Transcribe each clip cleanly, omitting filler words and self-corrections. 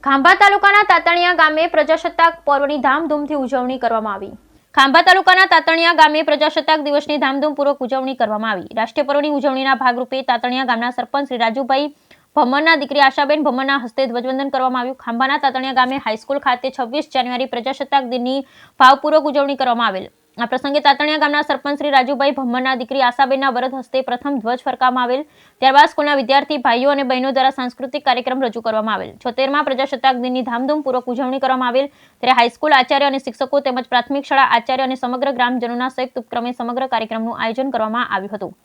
ખાંભા તાલુકાના તાતણિયા ગામે પ્રજાસત્તાક પર્વની ધામધૂમથી ઉજવણી કરવામાં આવી। ખાંભા તાલુકાના તાતણિયા ગામે પ્રજાસત્તાક દિવસની ધામધૂમપૂર્વક ઉજવણી કરવામાં આવી। રાષ્ટ્રીય પર્વની ઉજવણીના ભાગરૂપે તાતણિયા ગામના સરપંચ શ્રી રાજુભાઈ ભમ્મરના દીકરી આશાબેન ભમ્મરના હસ્તે ધ્વજવંદન કરવામાં આવ્યું। ખાંભાના તાતણિયા ગામે હાઈસ્કૂલ ખાતે 26 જાન્યુઆરી પ્રજાસત્તાક દિનની ભાવપૂર્વક ઉજવણી કરવામાં આવેલ। આ પ્રસંગે તાતણિયા ગામના સરપંચ શ્રી રાજુભાઈ ભમ્મરના દીકરી આશાબેનના વરદ હસ્તે પ્રથમ ધ્વજ ફરકાવવામાં આવેલ। ત્યારબાદ સ્કૂલના વિદ્યાર્થી ભાઈઓ અને બહેનો દ્વારા સાંસ્કૃતિક કાર્યક્રમ રજૂ કરવામાં આવેલ। 76મા પ્રજાસત્તાક દિનની ધામધૂમપૂર્વક ઉજવણી કરવામાં આવેલ ત્યારે હાઈસ્કૂલ આચાર્ય અને શિક્ષકો તેમજ પ્રાથમિક શાળા આચાર્ય અને સમગ્ર ગ્રામજનોના સંયુક્ત ઉપક્રમે સમગ્ર કાર્યક્રમનું આયોજન કરવામાં આવ્યું હતું।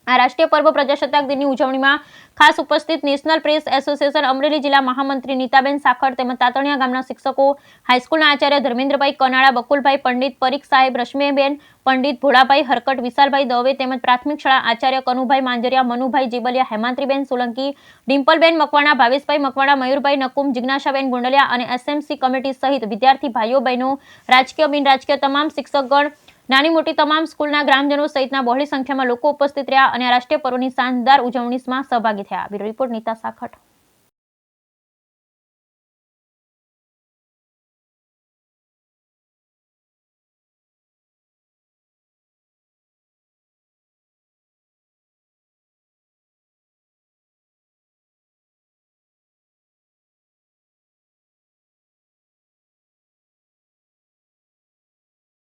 આ રાષ્ટ્રીય પર્વ પ્રજાસત્તાક દિનની ઉજવણીમાં ખાસ ઉપસ્થિત નેશનલ પ્રેસ એસોસિએશન અમરેલી જિલ્લા મહામંત્રી નીતાબેન સાખર તેમજ તાતણિયા ગામના શિક્ષકો, હાઈસ્કૂલના આચાર્ય ધર્મેન્દ્રભાઈ કનાળા, બકુલભાઈ પંડિત, પરીખ સાહેબ, રશ્મિબેન પંડિત, ભોળાભાઈ હરકટ, વિશાલભાઈ દવે તેમજ પ્રાથમિક શાળા આચાર્ય કનુભાઈ માંજરિયા, મનુભાઈ જીબલિયા, હેમાંત્રીબેન સોલંકી, ડિમ્પલબેન મકવાણા, ભાવેશભાઈ મકવાણા, મયુરભાઈ નકુમ, જિજ્ઞાસાબેન ગોંડલિયા અને એસએમસી કમિટી સહિત વિદ્યાર્થી ભાઈઓ બહેનો, રાજકીય બિનરાજકીય તમામ શિક્ષકગણ, નાની મોટી તમામ સ્કૂલના ગ્રામજનો સહિતના બહોળી સંખ્યામાં લોકો ઉપસ્થિત રહ્યા અને રાષ્ટ્રીય પર્વની શાનદાર ઉજવણીમાં સહભાગી થયા। Bureau report Nita Sakhat.